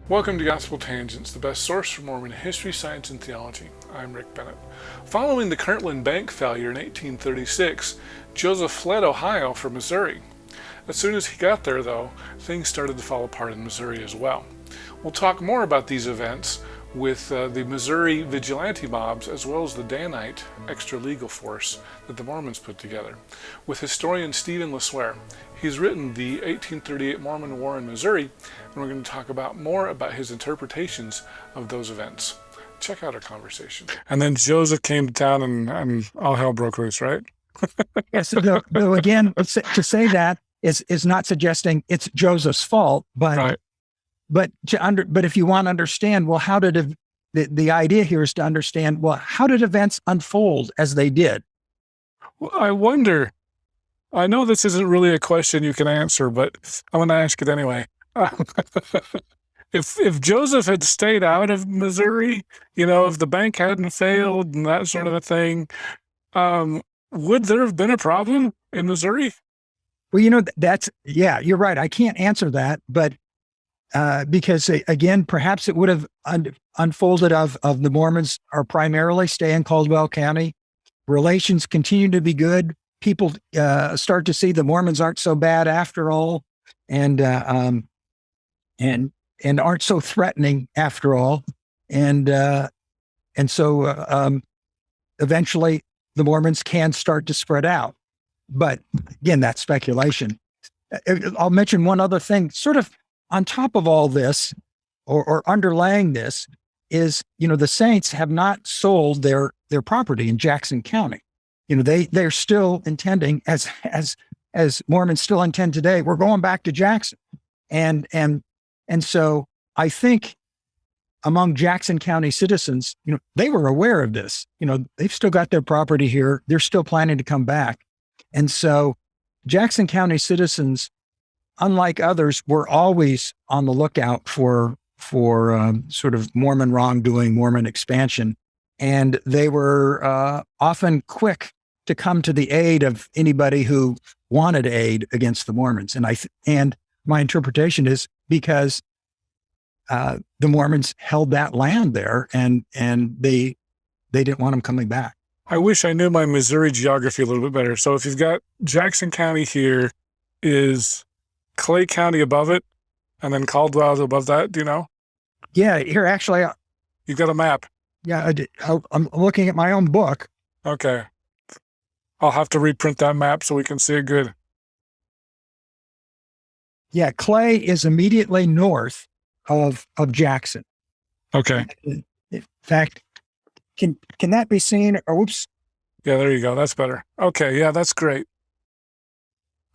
Welcome to Gospel Tangents, the best source for Mormon history, science, and theology. I'm Rick Bennett. Following the Kirtland Bank failure in 1836, Joseph fled Ohio for Missouri. As soon as he got there, though, things started to fall apart in Missouri as well. We'll talk more about these events with the Missouri vigilante mobs as well as the Danite extra-legal force that the Mormons put together, with historian Steve LeSueur. He's written the 1838 Mormon War in Missouri, and we're going to talk more about his interpretations of those events. Check out our conversation. And then Joseph came to town and all hell broke loose, right? Yes. Though again, to say that is not suggesting it's Joseph's fault, but right. But if you want to understand, well, how did the idea here is to understand, well, how did events unfold as they did? Well, I wonder. I know this isn't really a question you can answer, but I'm going to ask it anyway. If Joseph had stayed out of Missouri, if the bank hadn't failed and that sort of a thing, would there have been a problem in Missouri? Well, you're right. I can't answer that, but because again, perhaps it would have unfolded of the Mormons are primarily stay in Caldwell County. Relations continue to be good. People start to see the Mormons aren't so bad after all, and aren't so threatening after all, and so eventually the Mormons can start to spread out. But again, that's speculation. I'll mention one other thing, sort of on top of all this, or underlying this, is the Saints have not sold their property in Jackson County. They're still intending, as Mormons still intend today, we're going back to Jackson. And so I think among Jackson County citizens, they were aware of this. They've still got their property here. They're still planning to come back. And so Jackson County citizens, unlike others, were always on the lookout for sort of Mormon wrongdoing, Mormon expansion. And they were often quick to come to the aid of anybody who wanted aid against the Mormons. And my interpretation is because the Mormons held that land there, and they didn't want them coming back. I wish I knew my Missouri geography a little bit better. So if you've got Jackson County here, is Clay County above it, and then Caldwell above that? Do you know? Yeah, here actually. You've got a map. Yeah, I'm looking at my own book. Okay. I'll have to reprint that map so we can see it good. Yeah, Clay is immediately north of Jackson. Okay. In fact, can that be seen? Or whoops. Yeah, there you go. That's better. Okay, yeah, that's great.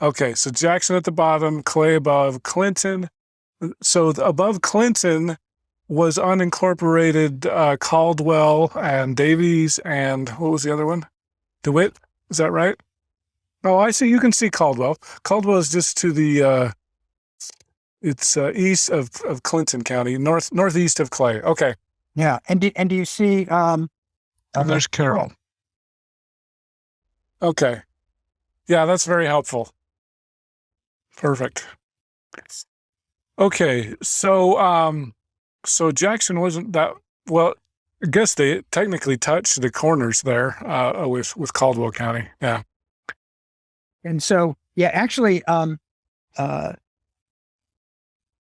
Okay, so Jackson at the bottom, Clay above, Clinton. So above Clinton was unincorporated Caldwell and Davies and what was the other one? DeWitt, is that right? Oh, I see. You can see Caldwell. Caldwell is just to the it's east of Clinton County, northeast of Clay. Okay. Yeah, and do you see? And there's Carroll. Okay. Yeah, that's very helpful. Perfect. Okay, so Jackson wasn't that well. I guess they technically touched the corners there with Caldwell County. Yeah. And so, yeah, actually,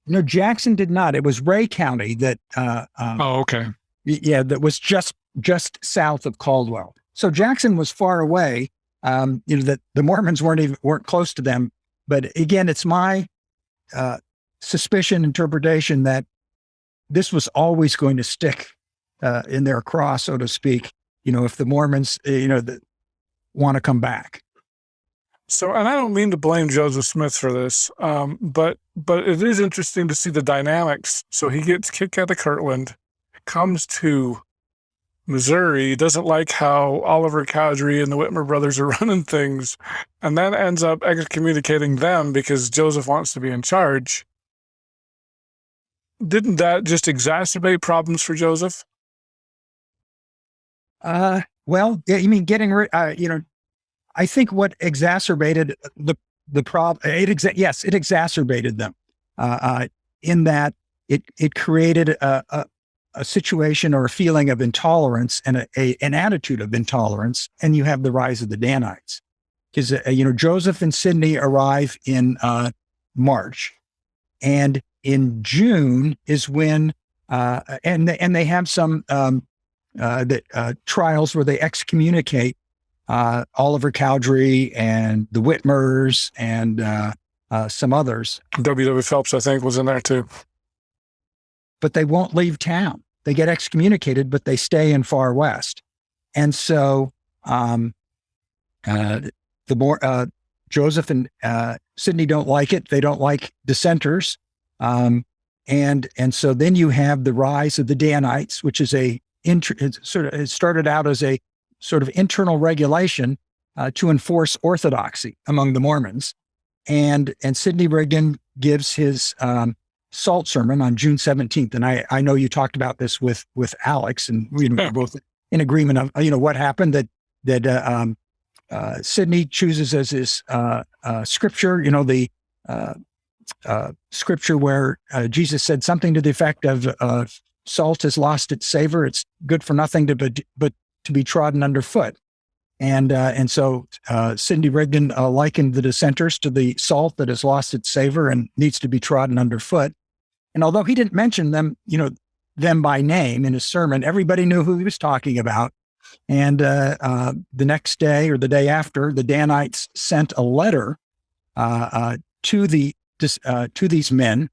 no, Jackson did not. It was Ray County that. Oh, okay. Yeah, that was just south of Caldwell. So Jackson was far away. That the Mormons weren't close to them. But again, it's my suspicion, interpretation that this was always going to stick in their craw, so to speak. If the Mormons, that want to come back. So, and I don't mean to blame Joseph Smith for this, but it is interesting to see the dynamics. So he gets kicked out of Kirtland, comes to Missouri, doesn't like how Oliver Cowdery and the Whitmer brothers are running things, and then ends up excommunicating them because Joseph wants to be in charge. Didn't that just exacerbate problems for Joseph? Well, you mean getting rid? I think what exacerbated the problem. Yes, it exacerbated them in that it created a situation or a feeling of intolerance and an attitude of intolerance. And you have the rise of the Danites. Because, Joseph and Sidney arrive in March. And in June is when, and they have some trials where they excommunicate Oliver Cowdery and the Whitmers and some others. W.W. Phelps, I think, was in there too. But they won't leave town. They get excommunicated, but they stay in Far West. And so Joseph and Sidney don't like it. They don't like dissenters. And so then you have the rise of the Danites, which is it started out as a sort of internal regulation to enforce orthodoxy among the Mormons. And Sidney Rigdon gives his salt sermon on June 17th. And I know you talked about this with Alex, and we're both in agreement of, what happened, that Sidney chooses as his scripture, the scripture where Jesus said something to the effect of salt has lost its savor. It's good for nothing but to be trodden underfoot. And so Sidney Rigdon likened the dissenters to the salt that has lost its savor and needs to be trodden underfoot. And although he didn't mention them, them by name in his sermon, everybody knew who he was talking about. And the next day or the day after, the Danites sent a letter to these men,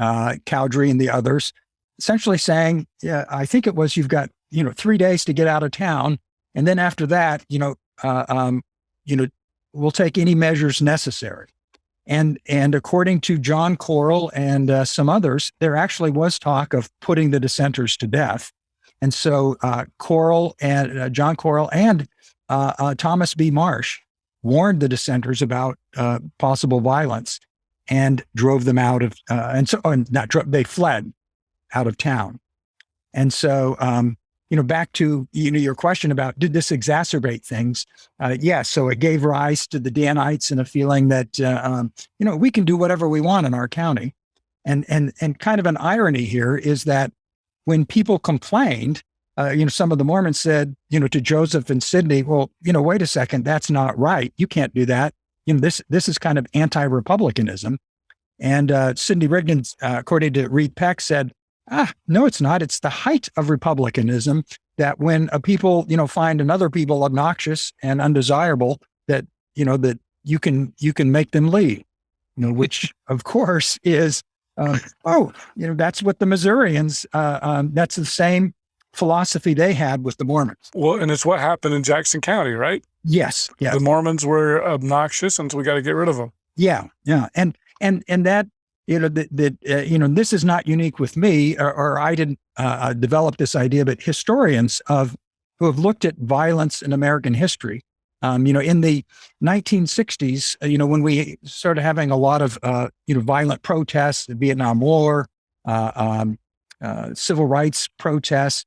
Cowdery and the others, essentially saying, "Yeah, I think it was you've got 3 days to get out of town, and then after that, we'll take any measures necessary." And according to John Corrill and some others, there actually was talk of putting the dissenters to death. And so John Corrill and Thomas B. Marsh warned the dissenters about possible violence and drove them out of, they fled out of town. And so, back to your question about did this exacerbate things? Yes. So it gave rise to the Danites and a feeling that we can do whatever we want in our county, and kind of an irony here is that when people complained, some of the Mormons said, to Joseph and Sidney, well, wait a second, that's not right. You can't do that. This is kind of anti-republicanism. And Sidney Rigdon, according to Reed Peck, said, no, it's not. It's the height of republicanism that when a people, find another people obnoxious and undesirable, that you can make them leave, which of course is, that's what the Missourians, that's the same philosophy they had with the Mormons. Well, and it's what happened in Jackson County, right? Yes. Yeah. The Mormons were obnoxious, and so we got to get rid of them. Yeah. Yeah. And that, this is not unique with me, or I didn't develop this idea, but historians who have looked at violence in American history, in the 1960s, when we started having a lot of, violent protests, the Vietnam War, civil rights protests,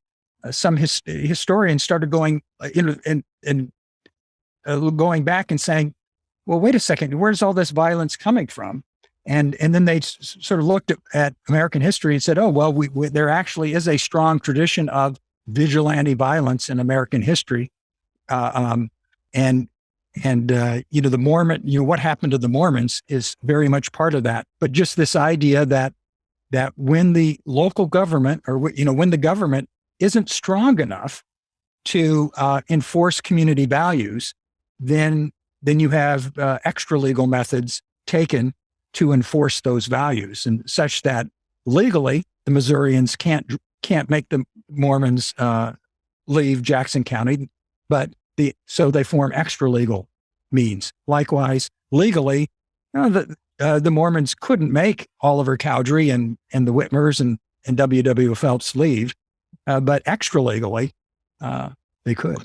some historians started going, going back and saying, well, wait a second, where's all this violence coming from? And then they sort of looked at American history and said, oh, well, there actually is a strong tradition of vigilante violence in American history. The Mormon, what happened to the Mormons is very much part of that. But just this idea that when the local government, or when the government isn't strong enough to enforce community values, then you have extra legal methods taken to enforce those values, and such that legally the Missourians can't make the Mormons leave Jackson County, but so they form extra legal means. Likewise, legally, the Mormons couldn't make Oliver Cowdery and the Whitmers and W.W. Phelps leave, but extra legally they could.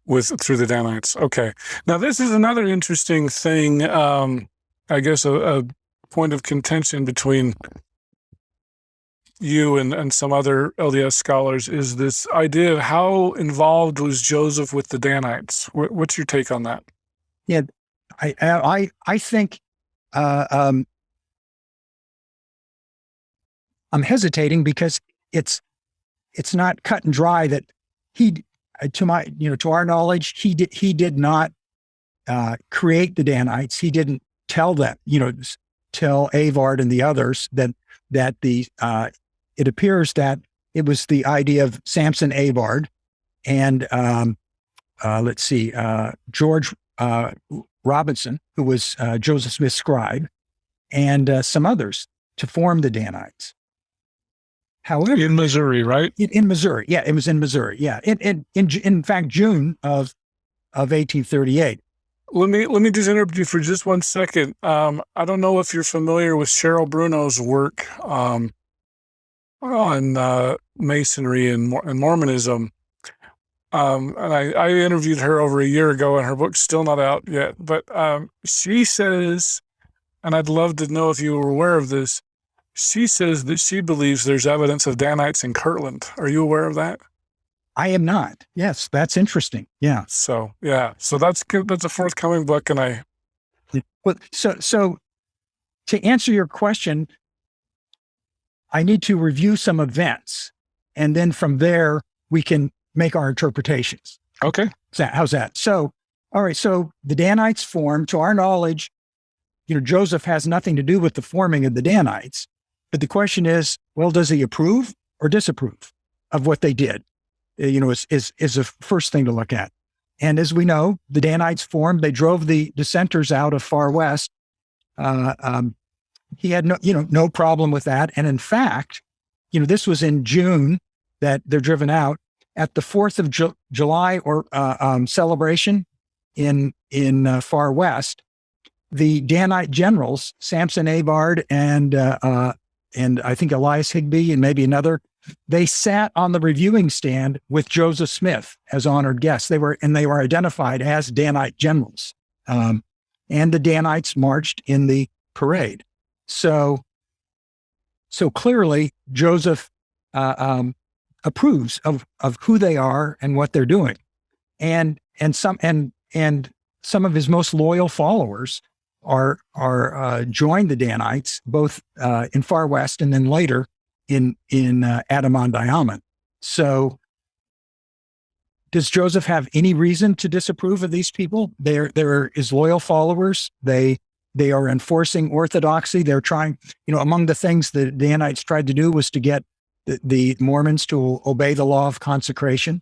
Through the Danites. Okay. Now this is another interesting thing. I guess a point of contention between you and some other LDS scholars is this idea of how involved was Joseph with the Danites. What's your take on that? Yeah, I think I'm hesitating because it's not cut and dry that he, to our knowledge, he did not create the Danites. He didn't tell them, tell Avard and the others that it appears that it was the idea of Samson Avard and George Robinson, who was Joseph Smith's scribe, and some others to form the Danites. However, in Missouri, right? In Missouri, yeah, it was in Missouri, yeah. In fact, June of 1838. Let me just interrupt you for just 1 second. I don't know if you're familiar with Cheryl Bruno's work on Masonry and Mormonism. And I interviewed her over a year ago, and her book's still not out yet. But she says, and I'd love to know if you were aware of this, she says that she believes there's evidence of Danites in Kirtland. Are you aware of that? I am not. Yes, that's interesting. Yeah. So that's a forthcoming book, and so to answer your question, I need to review some events, and then from there we can make our interpretations. Okay. How's that? So, all right. So the Danites formed, to our knowledge, Joseph has nothing to do with the forming of the Danites. But the question is, well, does he approve or disapprove of what they did? Is the first thing to look at. And as we know, the Danites formed, they drove the dissenters out of Far West. He had no problem with that. And in fact, this was in June that they're driven out. At the 4th of July or celebration in Far West, the Danite generals, Samson Avard and I think Elias Higbee and maybe another, they sat on the reviewing stand with Joseph Smith as honored guests. They were identified as Danite generals. And the Danites marched in the parade. So clearly Joseph approves of who they are and what they're doing. And some of his most loyal followers are joined the Danites, both in Far West and then later in Adam-on-Diamond. So does Joseph have any reason to disapprove of these people? They're his loyal followers. They are enforcing orthodoxy. They're trying, among the things the Danites tried to do was to get the Mormons to obey the law of consecration.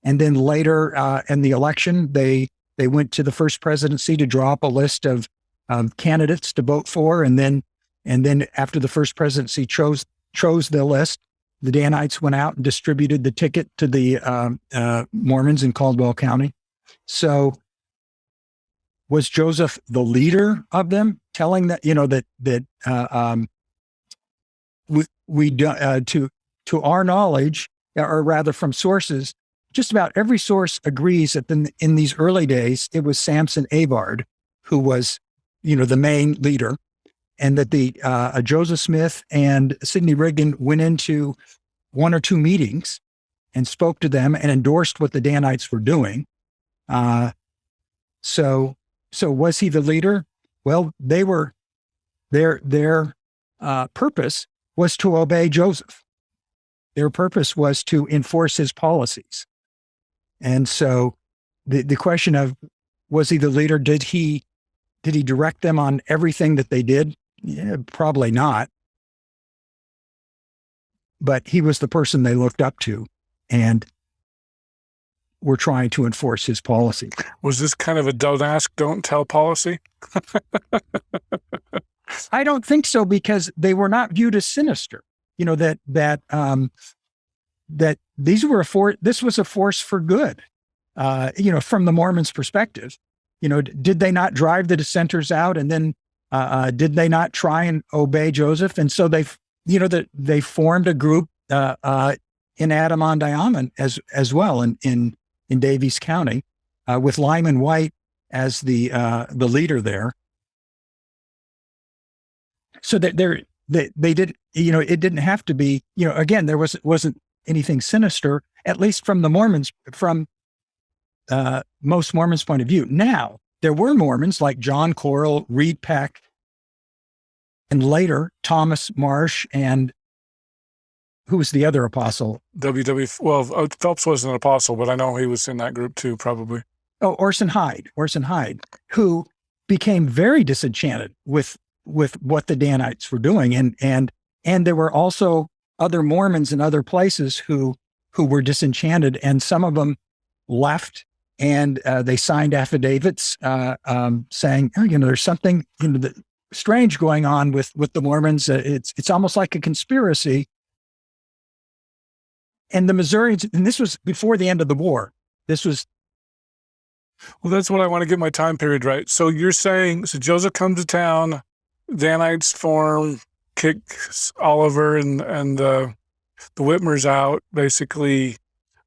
And then later in the election, they went to the first presidency to draw up a list of candidates to vote for. And then after the first presidency chose the list, the Danites went out and distributed the ticket to the Mormons in Caldwell County. So was Joseph the leader of them, telling that, to our knowledge, or rather from sources, just about every source agrees that in these early days, it was Samson Avard who was, the main leader, and that the Joseph Smith and Sidney Rigdon went into one or two meetings and spoke to them and endorsed what the Danites were doing. So was he the leader? Well, they were their purpose was to obey Joseph. Their purpose was to enforce his policies. And so the question of, was he the leader? Did he direct them on everything that they did? Yeah, probably not. But he was the person they looked up to and were trying to enforce his policy. Was this kind of a don't ask, don't tell policy? I don't think so, because they were not viewed as sinister. That this was a force for good. From the Mormons' perspective, did they not drive the dissenters out, and then did they not try and obey Joseph? And so they formed a group in Adam-on-Diamond as well in Daviess County, with Lyman White as the leader there. So that they did, it didn't have to be, again, there wasn't anything sinister, at least from the Mormons, from most Mormons' point of view. Now, there were Mormons like John Coral, Reed Peck, and later Thomas Marsh and who was the other apostle? Well, Phelps wasn't an apostle, but I know he was in that group too, probably. Oh, Orson Hyde, who became very disenchanted with what the Danites were doing. And there were also other Mormons in other places who were disenchanted, and some of them left, and they signed affidavits saying, oh, there's something strange going on with the Mormons. It's almost like a conspiracy. And the Missourians, and this was before the end of the war. Well, that's what I want to get my time period right. So you're saying, so Joseph comes to town, Danites form, kicks Oliver and the Whitmers out, basically.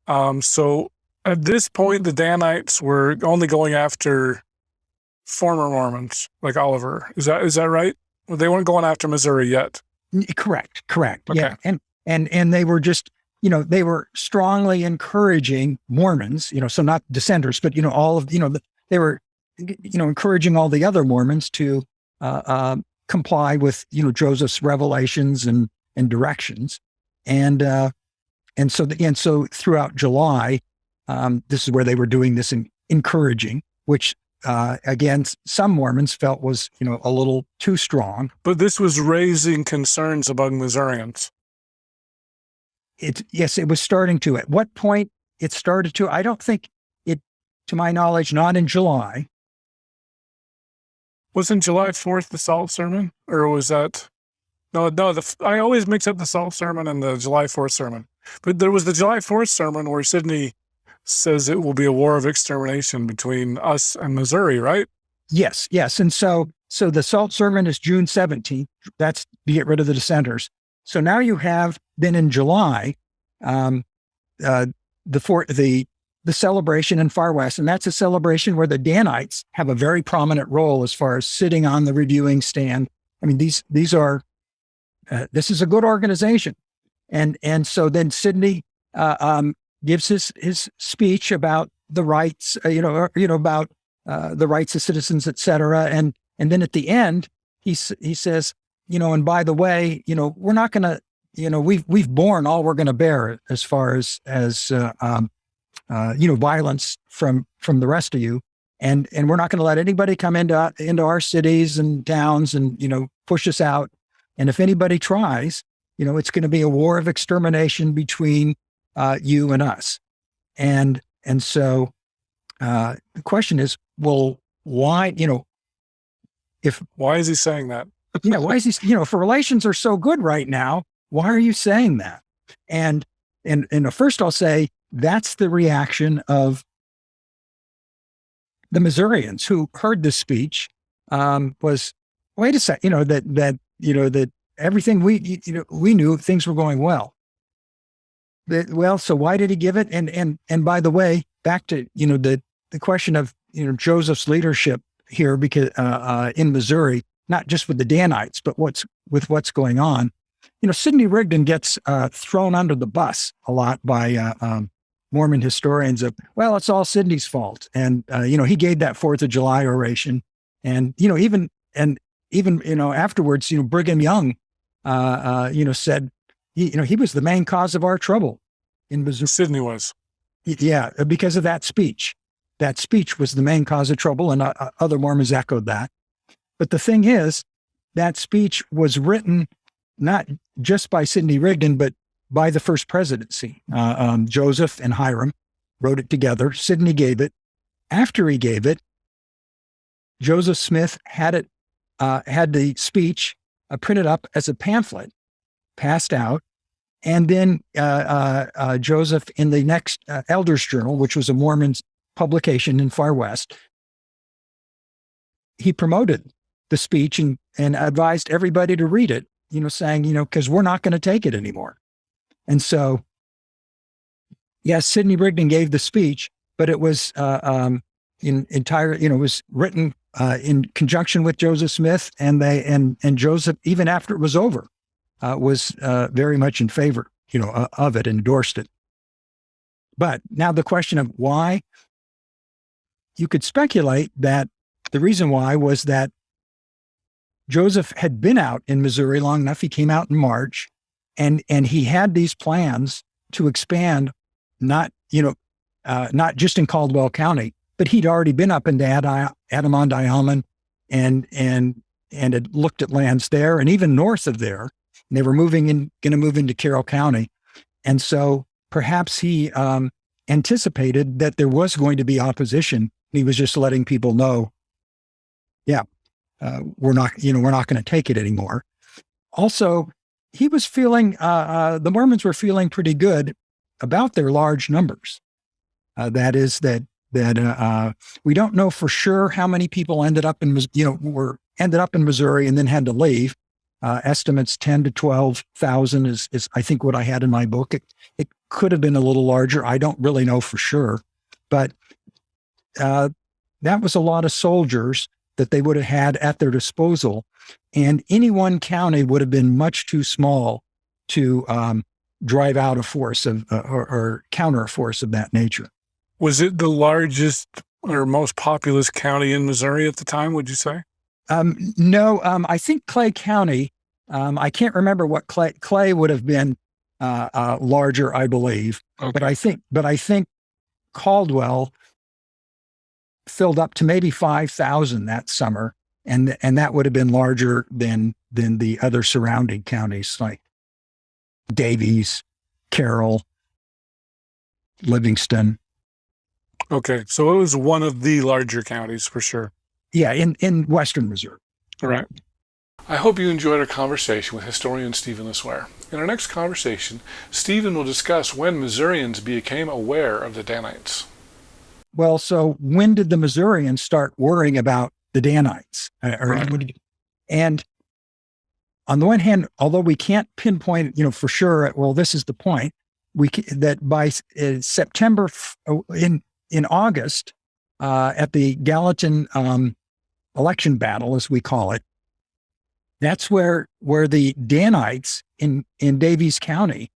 So at this point, the Danites were only going after former Mormons, like Oliver. Is that right? Well, they weren't going after Missouri yet. Correct. Okay. Yeah. And they were just, they were strongly encouraging Mormons, so not dissenters, but, all of, they were, encouraging all the other Mormons to comply with, Joseph's revelations and directions. And so throughout July, this is where they were doing this encouraging, which, again, some Mormons felt was, a little too strong. But this was raising concerns among Missourians. Yes, it was starting to. At what point it started to? I don't think it, to my knowledge, not in July. Wasn't July 4th the Salt Sermon? Or was that? No, I always mix up the Salt Sermon and the July 4th sermon. But there was the July 4th sermon where Sidney says it will be a war of extermination between us and Missouri, right? Yes. And so the Salt Sermon is June 17th. That's to get rid of the dissenters. So now you have then in July, the celebration in Far West, and that's a celebration where the Danites have a very prominent role as far as sitting on the reviewing stand. I mean, these are this is a good organization, and so then Sidney gives his speech about the rights, about the rights of citizens, et cetera, and then at the end he says, and by the way, we're not going to, we've borne all we're going to bear as far as violence from the rest of you. And we're not going to let anybody come into our cities and towns and, push us out. And if anybody tries, it's going to be a war of extermination between you and us. And so the question is, well, why, why is he saying that? Why is he, if relations are so good right now, why are you saying that? And first I'll say that's the reaction of the Missourians who heard this speech, was, wait a second, that everything we knew things were going well. Well, so why did he give it? And by the way, back to, the question of, Joseph's leadership here, because in Missouri, not just with the Danites, but what's going on. Sidney Rigdon gets thrown under the bus a lot by Mormon historians of, well, it's all Sidney's fault. And, he gave that 4th of July oration. And, even afterwards, Brigham Young, said, he was the main cause of our trouble in Missouri. Sidney was. Yeah, because of that speech. That speech was the main cause of trouble, and other Mormons echoed that. But the thing is, that speech was written not just by Sidney Rigdon, but by the first presidency. Joseph and Hiram wrote it together. Sidney gave it. After he gave it, Joseph Smith had the speech printed up as a pamphlet, passed out, and then Joseph, in the next Elders Journal, which was a Mormon publication in Far West, he promoted the speech and advised everybody to read it, saying, because we're not going to take it anymore. And so, yes, Sidney Rigdon gave the speech, but it was it was written in conjunction with Joseph Smith, and Joseph, even after it was over, was very much in favor, of it, endorsed it. But now the question of why, you could speculate that the reason why was that Joseph had been out in Missouri long enough. He came out in March. and he had these plans to expand, not not just in Caldwell County, but he'd already been up into Adamond Island and had looked at lands there and even north of there. And they were going to move into Carroll County, and so perhaps he anticipated that there was going to be opposition. He was just letting people know, we're not going to take it anymore. Also, he was feeling, the Mormons were feeling pretty good about their large numbers. That is that we don't know for sure how many people ended up in Missouri and then had to leave. Estimates 10 to 12,000 is I think what I had in my book. It could have been a little larger. I don't really know for sure, but that was a lot of soldiers that they would have had at their disposal, and any one county would have been much too small to drive out a force of or counter a force of that nature. Was it the largest or most populous county in Missouri at the time, would you say? No, I think Clay County, I can't remember what Clay would have been larger, I believe. Okay. But I think Caldwell filled up to maybe 5,000 that summer, and that would have been larger than the other surrounding counties like Davies, Carroll, Livingston. Okay, so it was one of the larger counties for sure. Yeah, in western Missouri. All right. I hope you enjoyed our conversation with historian Stephen LeSueur. In our next conversation, Stephen will discuss when Missourians became aware of the Danites. Well, so when did the Missourians start worrying about the Danites? And on the one hand, although we can't pinpoint, for sure, well, this is the point, that by September, in August, at the Gallatin election battle, as we call it, that's where the Danites in Davies County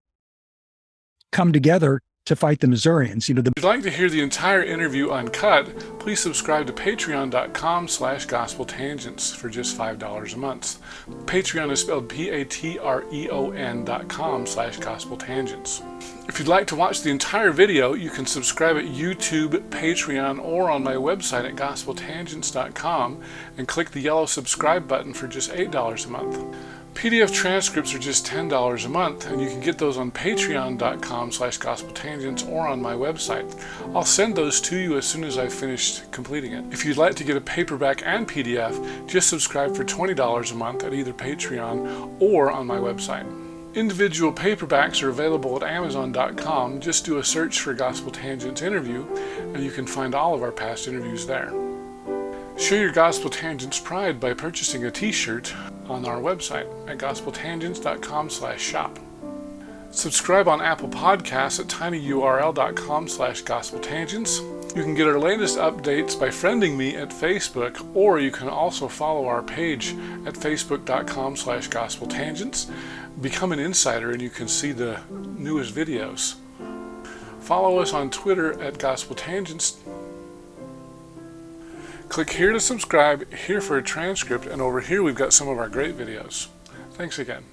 come together to fight the Missourians. If you'd like to hear the entire interview uncut, please subscribe to patreon.com/gospeltangents for just $5 a month. Patreon is spelled patreon.com/gospeltangents. If you'd like to watch the entire video, you can subscribe at YouTube, Patreon, or on my website at gospeltangents.com and click the yellow subscribe button for just $8 a month. PDF transcripts are just $10 a month, and you can get those on patreon.com/gospeltangents or on my website. I'll send those to you as soon as I've finished completing it. If you'd like to get a paperback and PDF, just subscribe for $20 a month at either Patreon or on my website. Individual paperbacks are available at amazon.com. Just do a search for Gospel Tangents interview, and you can find all of our past interviews there. Show your Gospel Tangents pride by purchasing a t-shirt on our website at gospeltangents.com/shop. Subscribe on Apple Podcasts at tinyurl.com/gospeltangents. You can get our latest updates by friending me at Facebook, or you can also follow our page at facebook.com/gospeltangents. Become an insider and you can see the newest videos. Follow us on Twitter at Gospel Tangents. Click here to subscribe, here for a transcript, and over here we've got some of our great videos. Thanks again.